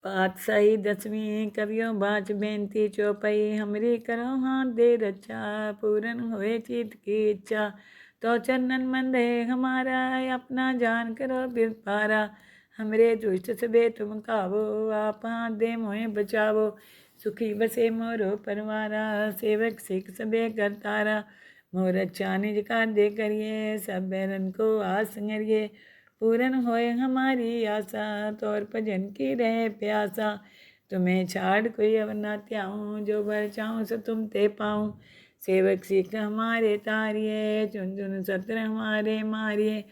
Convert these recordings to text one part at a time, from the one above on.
पातशाही दसवीं कवियों बाच बेनती चौपाई हमरी करो हाथ दे रक्षा पूरन होए चित की इच्छा तो चरणन मंदे हमारा अपना जान करो बिर पारा हमरे दुष्ट सबे तुम कावो आप हाथ दे मोहे बचावो सुखी बसे मोरो परवारा सेवक सिख सबे करतारा मोर अच्छा निज कार्य करिए सब बैरन को आस संगरिए पूरन होए हमारी आशा तौर भजन की रहे प्यासा तुम्हें छाड़ कोई अब न त्याऊँ जो बर चाहूँ सो तुम ते पाऊँ सेवक सिख हमारे तारिए चुन चुन सत्र हमारे मारिए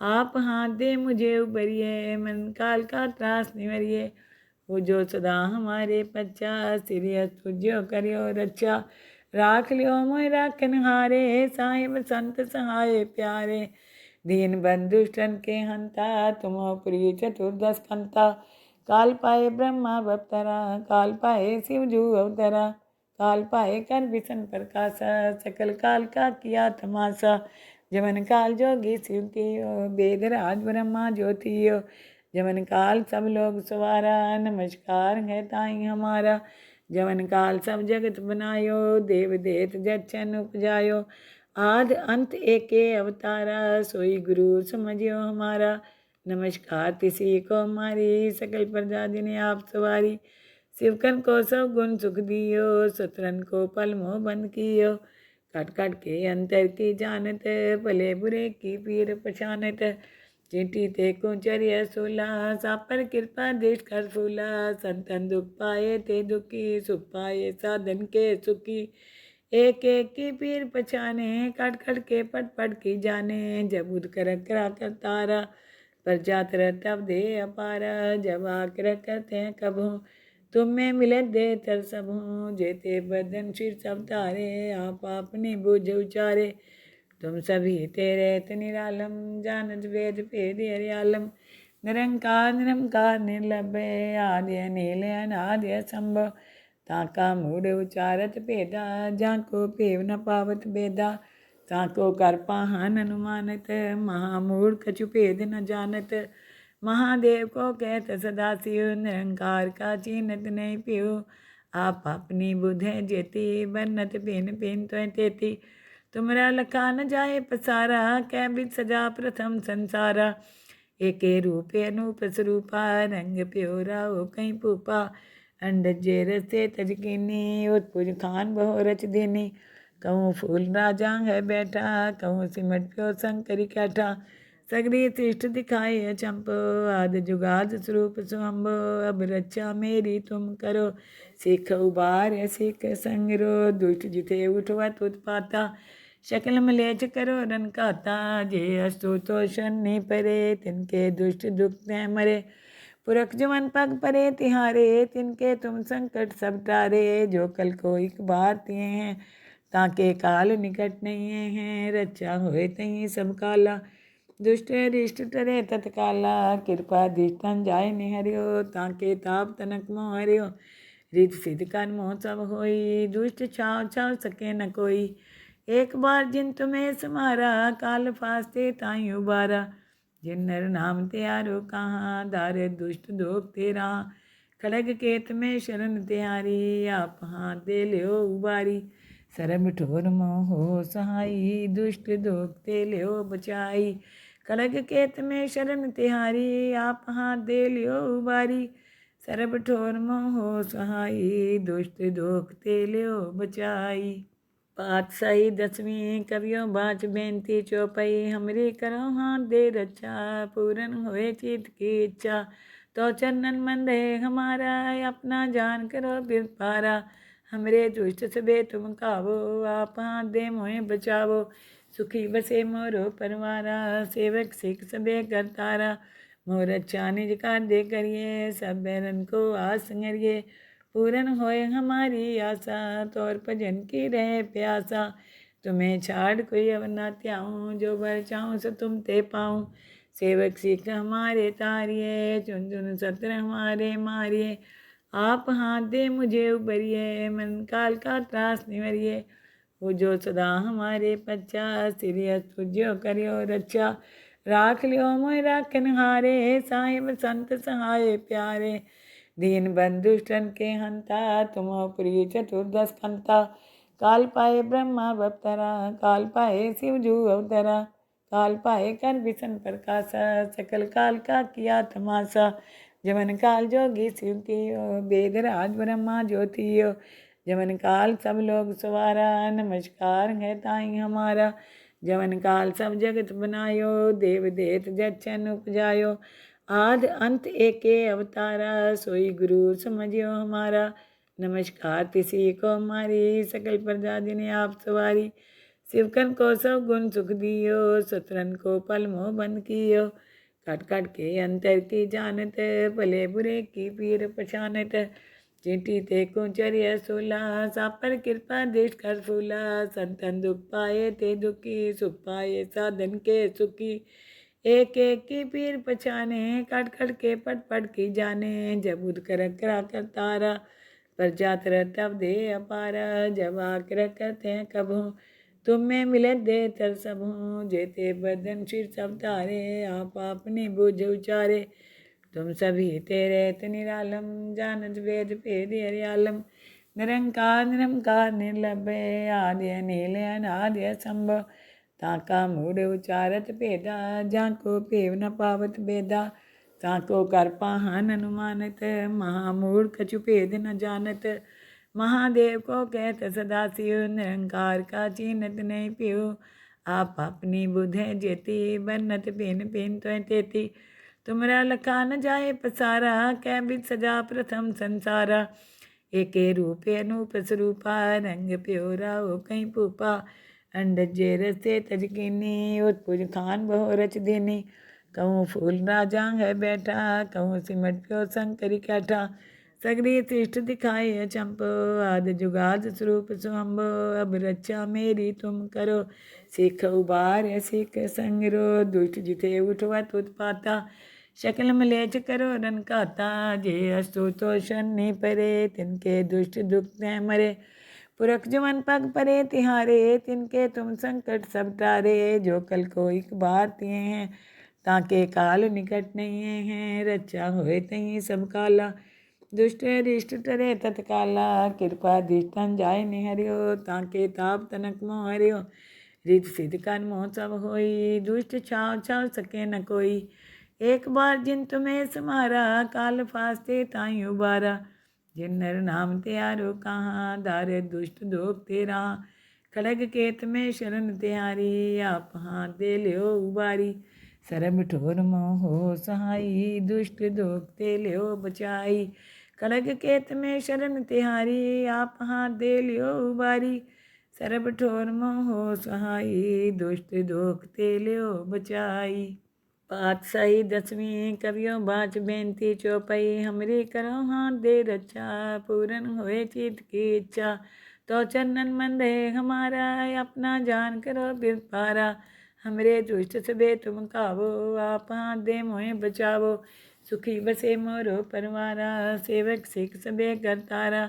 आप हाथ दे मुझे उबरिए मन काल का त्रास निवरिए वो जो सदा हमारे पच्चा सिरियस तुझो करियो रक्षा राख लियो मोह राखन हारे साहिब संत सहाय प्यारे दीन बंधुष्टन के हंता तुम प्रिय चतुर्दश कंता काल पाए ब्रह्मा अवतरा काल पाए शिव जू अवतरा काल पाए कर विष्ण प्रकाशा सकल काल का किया तमाशा जमन काल जोगी शिव की वेद राज ब्रह्मा ज्योतियो जमन काल सब लोग सवारा नमस्कार है ताई हमारा जमन काल सब जगत बनायो देव देत जच्छन उपजायो आद अंत एके अवतारा सोई गुरु समझियो हमारा नमस्कार तिसी को हमारी सकल प्रजा जिन्हें आप सवारी शिवकन को सब गुण सुख दियो सतरन को पल मोह बंद कियो कट कट के अंतर की जानत भले बुरे की पीर पछानत चींटी ते को चरिय सोला सापर कृपा देश कर फूला संतन दुख पाए ते दुखी सुख पाए साधन के सुखी एक एक की पीर पछाने कट कट के पट पट की जाने जब उद कर करा कर तारा पर जातर तब दे अपारा जब आकर करते हैं कब हूँ तुम में मिले दे तर सब हूँ जेते बदन सिर सब तारे आप अपनी बुझ उचारे तुम सभी तेरे निरालम जानत वेद भेद हरियालम निरंकार निरंकार निर्लभे आद्य नील अनाद्य संभव ताका मूढ़ उचारत भेदा जाको पेव न पावत भेदा ताको कर पाहन अनुमानत महामूढ़ कछु भेद न जानत महादेव को कहत सदा शिव निरंकार का चीनत नहीं पियो आप अपनी बुध जेती बन्नत पिन पिन तो तेती तुमरा लखा न जाए पसारा कै बिद सजा प्रथम संसारा एके रूपे अनूप स्वरूपा रंग प्योरा हो कहीं पूपा अंडज जे रसे तजकीनी उत्पुज खान बहु रच देनी कहूँ फूल राजा है बैठा कहूँ सिमट प्यो शंकरी कैठा सगरी सृष्ट दिखाई चंपो आद जुगाद स्वरूप स्वम्भो अब रक्षा मेरी तुम करो सिख उबार सिख संगरो दुष्ट जिथे उठवत उत्पाता शकल मलेच करो रन खाता जे अस्तु तो शनि परे तिनके दुष्ट दुख न मरे पुरख जवन पग परे तिहारे तिनके तुम संकट सब टारे जो कल को एक बार तिए हैं ताके काल निकट नहीं हैं रक्षा होए तही सब काला दुष्ट रिष्ट टरे तत्काला कृपा दिष्टन जाय निहरियो ताके ताप तनक मोह हरियो रित सिद्ध कर मोह सब होई दुष्ट छाव छाव सके न कोई एक बार जिन तुम्हें समारा काल फास्ते ताई उबारा जिन नर नाम त्यारो कहाँ दार दुष्ट दोख तेरा खड़ग केत में शरण त्यारी आप हाथ दे लियो उबारी सरब ठोर मोह सहाई दुष्ट दोख ते लियो बचाई खड़ग केत में शरण तिहारी आप हाथ दे लियो उबारी सरब ठोर मोह सहाई दुष्ट दोख ते लियो बचाई पातशाही दसवीं कवियों बाच बेनती चौपाई हमरी करो हाथ दे रक्षा पूरन होए चित की इच्छा तो चरणन मंदे हमारा अपना जान करो बिर पारा हमरे दुष्ट सबे तुम कावो आप हाथ दे मोहे बचावो सुखी बसे मोरो परवारा सेवक सिख सबे करतारा मोर अच्छा निज कार्य करिए सब बैरन को आस संगरिए पूरन होए हमारी आशा तौर भजन की रहे प्यासा तुम्हें छाड़ कोई अब न त्याऊँ जो बर चाहूँ सो तुम ते पाऊँ सेवक सिख हमारे तारिए चुन चुन सत्र हमारे मारिए आप हाथ दे मुझे उबरिए मन काल का त्रास निवरिए वो जो सदा हमारे पच्चा सिरियस तुझो करियो रक्षा राख लियो मोह राखन हारे साहिब संत सहाय प्यारे दीन बंधुष्टन के हंता तुम हो प्रिय चतुर्दश कंता। काल पाए ब्रह्मा अवतरा काल पाए शिवजू अवतरा। काल पाए कर विष्णु प्रकाशा सकल काल का किया तमाशा। जमन काल जोगी शिव कियो वेद राज ब्रह्मा ज्योतियो। जमन काल सब लोग सवारा नमस्कार है ताई हमारा। जमन काल सब जगत बनायो देव देत जचन उपजायो। आद अंत एके अवतारा सोई गुरु समझियो हमारा। नमस्कार तिसी को हमारी सकल प्रजा जिन्हें आप सवारी। शिवकन को सब गुण सुख दियो सतरन को पल मोह बंद कियो। कट कट के अंतर की जानत भले बुरे की पीर पछानत। चींटी ते कुचर्य सोला साप पर कृपा देश कर फूला। संतन दुख पाए ते दुखी सुख पाए साधन के सुखी। एक एक की पीर पछाने कट कट के पट पट की जाने। जब उद कर करा कर तारा पर जातर तब दे अपारा। जब आकर करते हैं कब हो तुम में मिले दे तर सब हूँ। जेते बदन शिर सब तारे आप अपनी बुझ उचारे। तुम सभी तेरे निरालम जानत वेद भेद हरियालम। निरंकार निरंकार निर्लभय आद्य नील अनाद्य संभव। ताका मूढ़ उचारत भेदा जाको पेव न पावत भेदा। ताको कर पाहन अनुमानत महामूढ़ कछु भेद न जानत। महादेव को कहत सदाशिव निरंकार का चीनत नहीं पियो। आप अपनी बुध जेती बन्नत पेन पेन तो तेती। तुमरा लखा न जाए पसारा कै बिद सजा प्रथम संसारा। एके रूपे अनूप स्वरूपा रंग प्योरा हो कहीं पूपा। अंडज जे रसे तजकिनी उत्पुज खान बहु रच देनी। कहूँ फूल राजा है बैठा कहूँ सिमट प्यो शंकरी कैठा। सगरी सृष्ट दिखाए चंपो आद जुगाद स्वरूप सुअम्बो। अब रक्षा मेरी तुम करो सिख उबार सिख संगरो। दुष्ट जिते उठवत उत्पाता शकल मलेच करो रन काता। जे अस्तु तो शनि परे तिनके दुष्ट दुख मरे। पुरख जमन पग परे तिहारे तिनके तुम संकट सब टारे। जो कल को एक बार तिए हैं ताके काल निकट नहीं हैं। रक्षा होए तहीं सब काला दुष्ट रिष्ट टरे तत्काला। कृपा दिष्टन जाय निहरियो ताके ताप तनक मोह हरियो। रित सिद्ध कर्म मोह सब होई दुष्ट छाव छाव सके न कोई। एक बार जिन तुम्हें समारा काल फास्ते ताई उबारा। जिन नर नाम त्यारो कहाँ दार दुष्ट दोख तेरा। खड़ग केत में शरण त्यारी आप हाथ दे लियो उबारी। सरब ठोर मोह सहाई दुष्ट दोख ते लियो बचाई। खड़ग केत में शरण तिहारी आप हाथ दे लियो उबारी। सरब ठोर मोह सहाई दुष्ट दोख ते लियो बचाई। पातशाही दसवीं कवियों बाच बेनती चौपाई। हमरी करो हाथ दे रक्षा पूरन होए चित की इच्छा। तो चरणन मंदे हमारा अपना जान करो बिर पारा। हमरे दुष्ट सबे तुम कावो आप हाथ दे मोहे बचावो। सुखी बसे मोरो परवारा सेवक सिख सबे करतारा।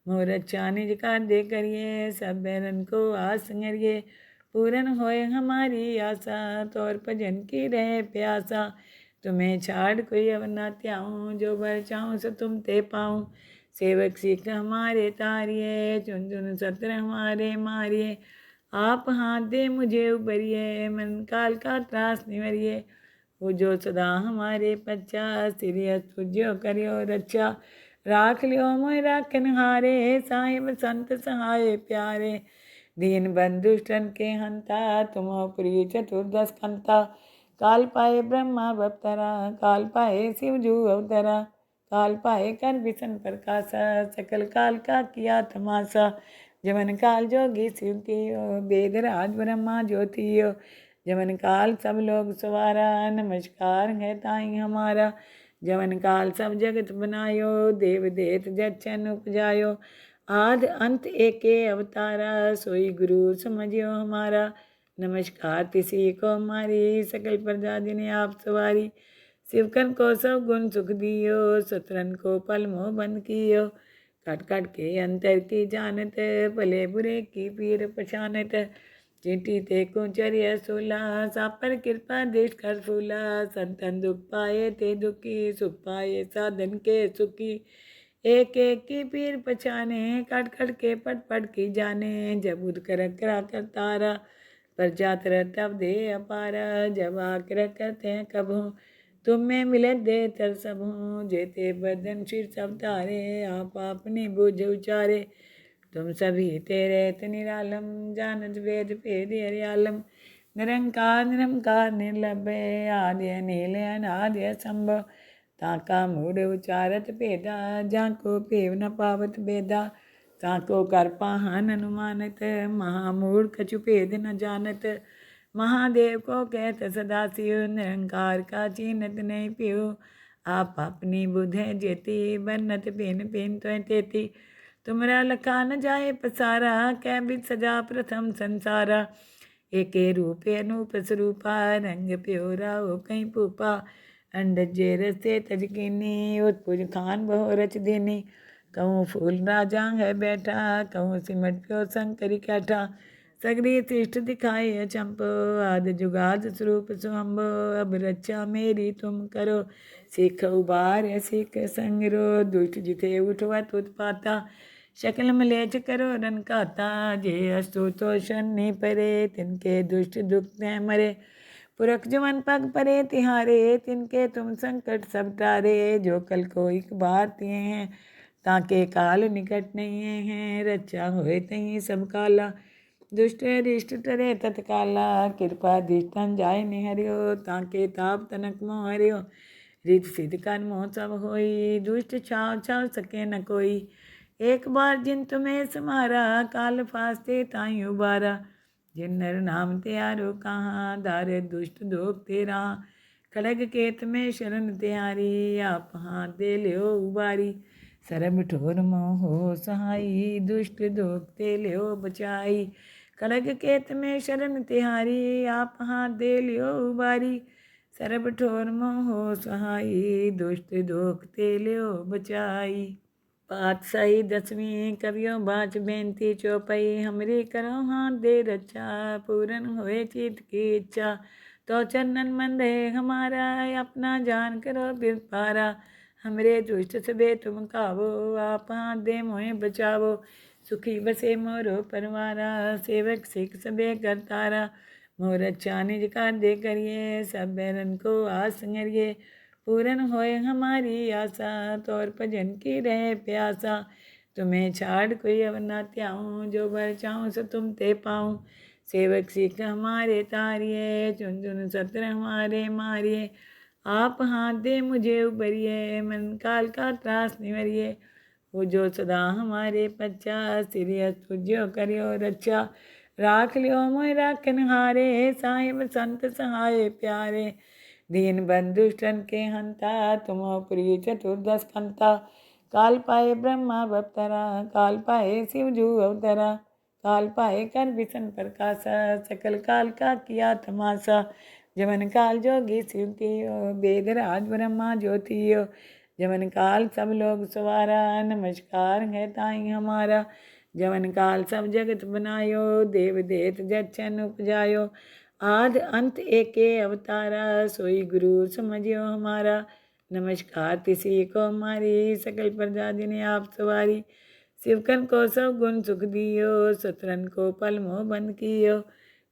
मोर अच्छा निज कार्य करिए सब बैरन को आस संगरिए। पूरन होए हमारी आशा तौर भजन की रहे प्यासा। तुम्हें छाड़ कोई अब न त्याऊँ जो बर चाहूँ सो तुम ते पाऊँ। सेवक सिख हमारे तारिए चुन चुन सत्र हमारे मारिए। आप हाथ दे मुझे उबरिए मन काल का त्रास निवरिए। वो जो सदा हमारे पच्चा सिरियस तुझो करियो रक्षा। राख लियो मोह राखन हारे साहिब संत सहाय प्यारे। दीन बंधुष्टन के हंता तुम हो प्रिय चतुर्दश कंता। काल पाए ब्रह्मा अवतरा काल पाए शिवजू अवतरा। काल पाए कर विष्णु प्रकाशा सकल काल का किया तमाशा। जमन काल जोगी शिव कियो वेद राज ब्रह्मा ज्योतियो। जमन काल सब लोग सवारा नमस्कार है ताई हमारा। जमन काल सब जगत बनायो देव देत जचन उपजायो। आद अंत एके अवतारा सोई गुरु समझियो हमारा। नमस्कार तिसी को हमारी सकल प्रजा जिन्हें आप सवारी। शिवकन को सब गुण सुख दियो सतरन को पल मोह बंद कियो। कट कट के अंतर की जानत भले बुरे की पीर पछानत। चींटी ते कुचर्य सूला, सापर कृपा दृष्ट कर फूला। संतन दुख पाए ते दुखी, सुख पाए साधन के सुखी। एक एक की पीर पछाने, कट कट के पट पट की जाने। जब उद कर करा कर तारा, पर जातर तब दे अपारा। जब आकर करते हैं कब हूँ, तुम में मिले दे तर सब हूँ। जेते बदन शिर सब तारे, आप अपनी बुझ उचारे। तुम सभी तेरे निरालम, जानत वेद भेद हरियालम। निरंकार निरंकार निर्लभय, आद्य नील अनाद्य संभव। ताका मूढ़ उचारत भेदा, जाको पेव न पावत भेदा। ताको कर पाहन अनुमानत, महामूढ़ कछु भेद न जानत। महादेव को कहत सदा शिव, निरंकार का चीनत नहीं पियो। आप अपनी बुध जेती, बन्नत पेन पेन तो तेती। तुमरा लखा न जाए पसारा, कै बिद सजा प्रथम संसारा। एके रूपे अनूप स्वरूपा, रंग प्योरा हो कहीं पूपा। अंडज जे रस्ते तजकीनी, उत्पुज खान बहु रच दीनी। कहूँ फूल राजा है बैठा, कहूँ सिमट प्यो शंकरी कैठा। सगरी सृष्ट दिखाए अचंपो, आदि जुगाद स्वरूप सुअम्बो। अब रक्षा मेरी तुम करो, सिख उबार सिख संगरो। दुष्ट जिथे उठवत उत्पाता, शकल मलेच करो रन खाता। जे अस्तु तो शनि परे, तिनके दुष्ट दुख तय मरे। पुरख जमन पग परे तिहारे, तिनके तुम संकट सब टारे। जो कल को एक बार तिए हैं, ताके काल निकट नहीं है। रक्षा होए तही सब काला, दुष्ट रिष्ट टरे तत्काला। कृपा दिष्टन जाय निहरियो, ताके ताप तनक मोह हरियो। रित सिद्ध कर मोह सब होई, दुष्ट छाव छाव सके न कोई। एक बार जिन तुम्हें समारा, काल फास्ते ताई उबारा। जिन नर नाम त्यारो कहाँ, दारे दुष्ट दोख तेरा। खड़ग केत में शरण त्यारी, आप हाथ दे लियो उबारी। सरब ठोर मोह हो सहाई, दुष्ट दोख ते लियो बचाई। खड़ग केत में शरण तिहारी, आप हाथ दे लियो उबारी। सरब ठोर मोह हो सहाई, दुष्ट दोख ते लियो बचाई। पातशाही दसवीं कवियों बाच बेनती चौपाई। हमरी करो हाथ दे रक्षा, पूरन होए चित की इच्छा। तो चरणन मन रहे हमारा, अपना जान करो बिर पारा। हमरे दुष्ट सबे तुम कावो, आप हाथ दे मोहे बचावो। सुखी बसे मोरो परवारा, सेवक सिख सबे करतारा। मोर अच्छा निज कार्य करिए, सब बैरन को आस संगरिए। पूरन होए हमारी आशा, तौर भजन की रहे प्यासा। तुम्हें छाड़ कोई अब न त्याऊँ, जो बर चाहूँ सो तुम ते पाऊँ। सेवक सिख हमारे तारिए, चुन चुन सत्र हमारे मारिए। आप हाथ दे मुझे उबरिए, मन काल का त्रास निवरिए। वो जो सदा हमारे पच्चा, सिरियस तुझ्यो करियो रक्षा। राख लियो मोह राखन हारे, साहिब संत सहाय प्यारे। दीन बंधुष्टन के हंता, तुम प्रिय चतुर्दश कंता। काल पाए ब्रह्मा बप्तरा, काल पाए शिव जू अवतरा। काल पाए कर विष्ण प्रकाशा, सकल काल का किया तमाशा। जमन काल जोगी शिव तियो, वेद राज ब्रह्मा ज्योतियो। जमन काल सब लोग सवारा, नमस्कार है ताई हमारा। जमन काल सब जगत बनायो, देव देत जच्छन उपजायो। आद अंत एके अवतारा, सोई गुरु समझियो हमारा। नमस्कार तिसी को हमारी, सकल प्रजा जिन्हें आप सवारी। शिवकन को सब गुण सुख दियो, शत्रन को पल मोह बंद कियो।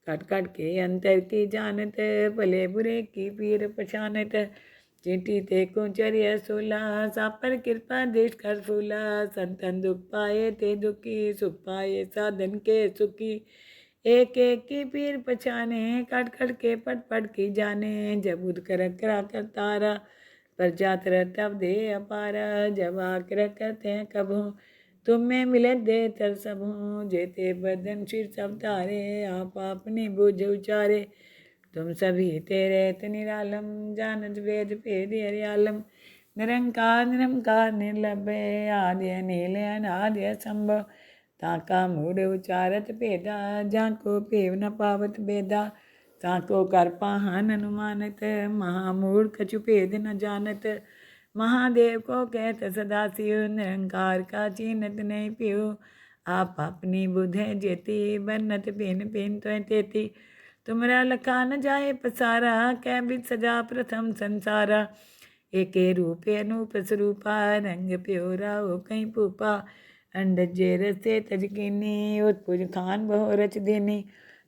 कट कट के अंतर की जानत, भले बुरे की पीर पछानत। चींटी ते कुचर्य सूला, सापर कृपा दृष्ट कर फूला। संतन दुख पाए ते दुखी, सुख पाए साधन के सुखी। एक एक की पीर पछाने, कट कट के पट पट की जाने। जब उद कर करा कर तारा, पर जातर तब दे अपारा। जब आकर करते हैं कब हूँ, तुम में मिले दे तर सब हूँ। जेते बदन शिर सब तारे, आप अपनी बुझ उचारे। तुम सभी तेरे निरालम, जानत वेद भेद हरियालम। निरंकार निरंकार निर्लभय, आद्य नील अनाद्य संभव। ताका मूढ़ उचारत भेदा, जाको पेव न पावत भेदा। ताको कर पाहन अनुमानत, महामूढ़ कछु भेद न जानत। महादेव को कहत सदा शिव, निरंकार का चीनत नहीं पियो। आप अपनी बुध जेती बन्नत पेन पेन तो तेती तुमरा लखा न जाए पसारा कै बिद सजा प्रथम संसारा एके रूपे अनूप स्वरूपा रंग प्योरा हो कहीं पूपा अंडज जे रसे तजकीनी उत्पुज खान बहु रच देनी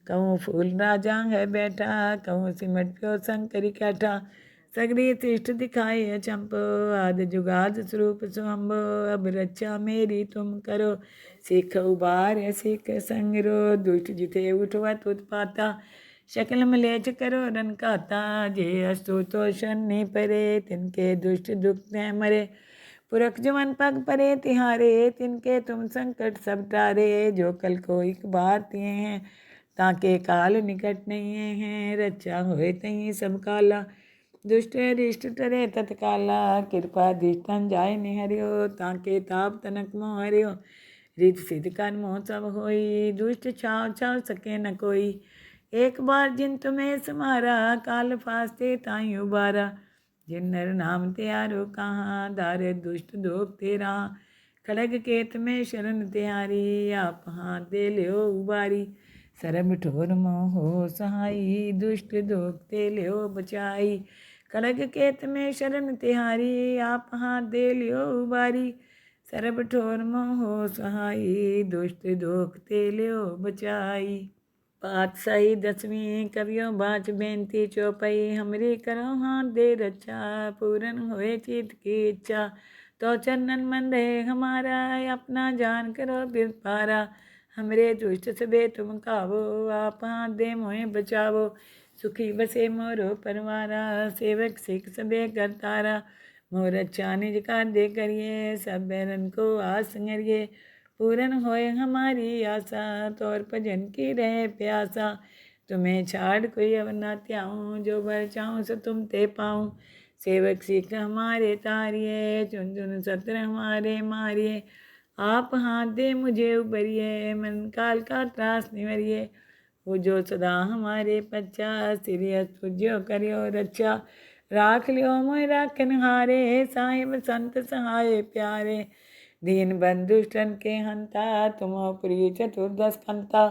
कहूँ फूल राजा है बैठा कहूँ सिमट प्यो संकरी कैठा सगरी सृष्ट दिखाई अचंपो आद जुगाद स्वरूप सुअम्बो अब रक्षा मेरी तुम करो सिख उबार सिख संगरो दुष्ट जिथे उठवत उत्पाता शकल मलेच करो रन खाता जे अस्तु तो शनि परे तिनके दुष्ट दुख न मरे पुरख जवन पग परे तिहारे तिनके तुम संकट सब टारे जो कल को एक बार तिए हैं ताके काल निकट नहीं हैं रक्षा होए तहीं सब काला दुष्ट रिष्ट टरे तत्काला कृपा दिष्टन जाय निहरियो ताके ताप तनक मोह हरियो रित सिद्ध कर मोह सब होई दुष्ट छाव छाव सके न कोई एक बार जिन तुम्हें समारा काल फास्ते ताई उबारा जिन नर नाम त्यारो कहाँ दार दुष्ट दोख तेरा खड़ग केत में शरण त्यारी आप हाथ दे लियो उबारी सरब ठोर मोह सहाई दुष्ट दोख ते लियो बचाई खड़ग केत में शरण तिहारी आप हाथ दे लियो उबारी सरब ठोर मोह सहाई दुष्ट दोख ते लियो बचाई पातशाही दसवीं कवियों बाच बेनती चौपाई हमरी करो हाथ दे रक्षा पूरन होए चित की इच्छा तो चरणन मंदे हमारा अपना जान करो बिर पारा हमरे दुष्ट सबे तुम कावो आप हाथ दे मोहे बचावो सुखी बसे मोरो परवारा सेवक सिख सबे करतारा मोर अच्छा निज कार्य करिए सब बैरन को आस संगरिए पूरन होए हमारी आशा तौर भजन की रहे प्यासा तुम्हें छाड़ कोई अब न त्याऊँ जो बर चाहूँ सो तुम ते पाऊँ सेवक सिख हमारे तारिये चुन चुन सत्र हमारे मारिए आप हाथ दे मुझे उबरिए मन काल का त्रास निवरिए वो जो सदा हमारे पच्चा सिरियस पूज्यो करियो रक्षा राख लियो मोह राखन हारे साहिब संत सहाय प्यारे दीन बंधुष्टन के हंता तुम प्रिय चतुर्दश कंता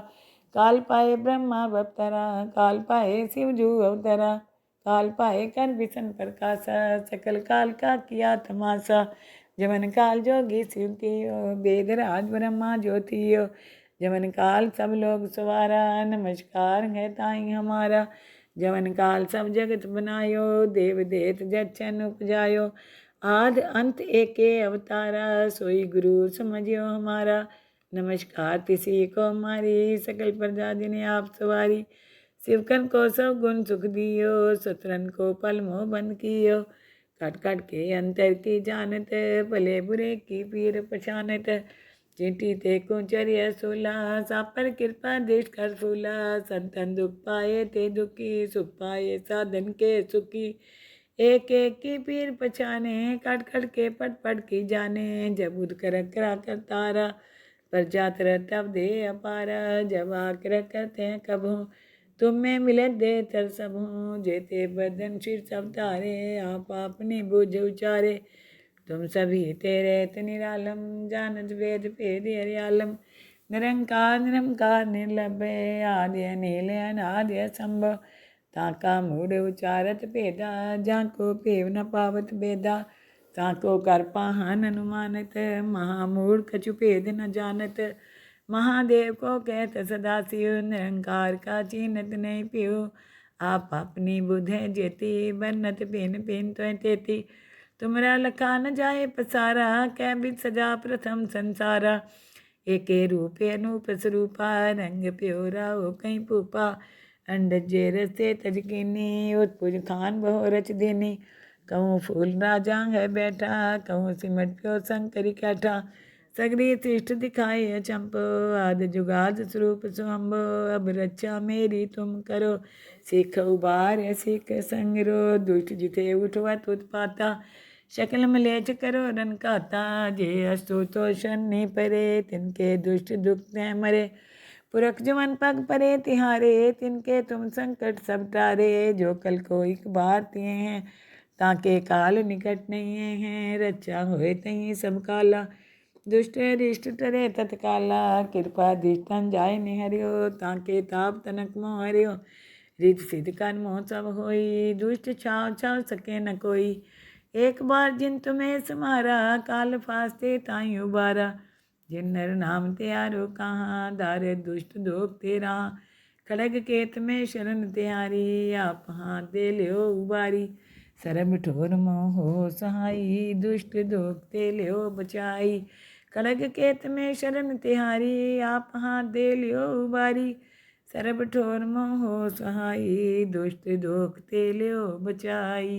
काल पाए ब्रह्मा बप्तरा काल पाए शिवजू अवतरा काल पाए कर विष्ण प्रकाशा सकल काल का किया तमाशा जमन काल जोगी शिव की वेद राज ब्रह्मा ज्योतियो जमन काल सब लोग सवारा नमस्कार है ताई हमारा जमन काल सब जगत बनायो देव देत जच्छन उपजायो आद अंत एके अवतारा सोई गुरु समझियो हमारा नमस्कार तिसी को हमारी सकल प्रजा जिन्हें आप सवारी शिवकन को सब गुण सुख दियो सतरन को पल मोह बंद कियो कट कट के अंतर की जानत भले बुरे की पीर पछानत चिंटी ते कुंचर्य सोला सापर कृपा देश कर फूला संतन दुख पाए ते दुखी सुख पाए साधन के सुखी एक एक की पीर पछाने कट कट के पट पट की जाने जब उद कर करा कर तारा पर जातर तब दे अपारा जब आकर करते हैं कब हूँ तुम में मिले दे तर सब हूँ जेते बदन शिर सब तारे आप अपनी बुझ उचारे तुम सभी तेरे निरालम जानत वेद भेद हरियालम निरंकार निरंकार निर्लभ आद्य नील अनाद्य संभव ताका मूढ़ उचारत भेदा जाको पेव न पावत भेदा ताको कर पाहन अनुमानत महामूढ़ कछु भेद न जानत महादेव को कहत सदा शिव निरंकार का चीनत नहीं पियो आप अपनी बुध जेती बन्नत पेन पेन तो तेती तुमरा लखा न जाए पसारा कै बिद सजा प्रथम संसारा एके रूपे अनूप स्वरूपा रंग प्योरा हो कहीं पूपा अंडज जे रसे तजकीनी उत्पुज खान बहु रच देनी कहूँ फूल राजा है बैठा कहूँ सिमट प्यो संकरी कैठा सगरी सृष्ट दिखाई अचंपो आद जुगाद स्वरूप सुअम्बो अब रक्षा मेरी तुम करो सिख उबार सिख संगरो दुष्ट जिथे उठवत उत्पाता शकल मलेच करो रन खाता जे अस्तु तो शनि परे तिनके दुष्ट दुख न मरे पुरख जवन पग परे तिहारे तिनके तुम संकट सब टारे जो कल को एक बार तिए हैं ताके काल निकट नहीं हैं रक्षा होए तहीं सब काला दुष्ट रिष्ट टरे तत्काला कृपा दृष्टन जाय निहरियो ताके ताप तनक मोह हरियो रित सिद्ध कर्म मोह सब होई दुष्ट छाव छाव सके न कोई एक बार जिन तुम्हें समारा काल फास्ते ताई उबारा जिन नर नाम त्यारो कहाँ दार दुष्ट दोख तेरा खड़ग केत में शरण त्यारी आप हाथ दे लियो उबारी सरब ठोर मोह सहाई दुष्ट दोख ते लियो बचाई खड़ग केत में शरण तिहारी आप हाथ दे लियो उबारी सरब ठोर मोह सहाई दुष्ट दोख ते लियो बचाई।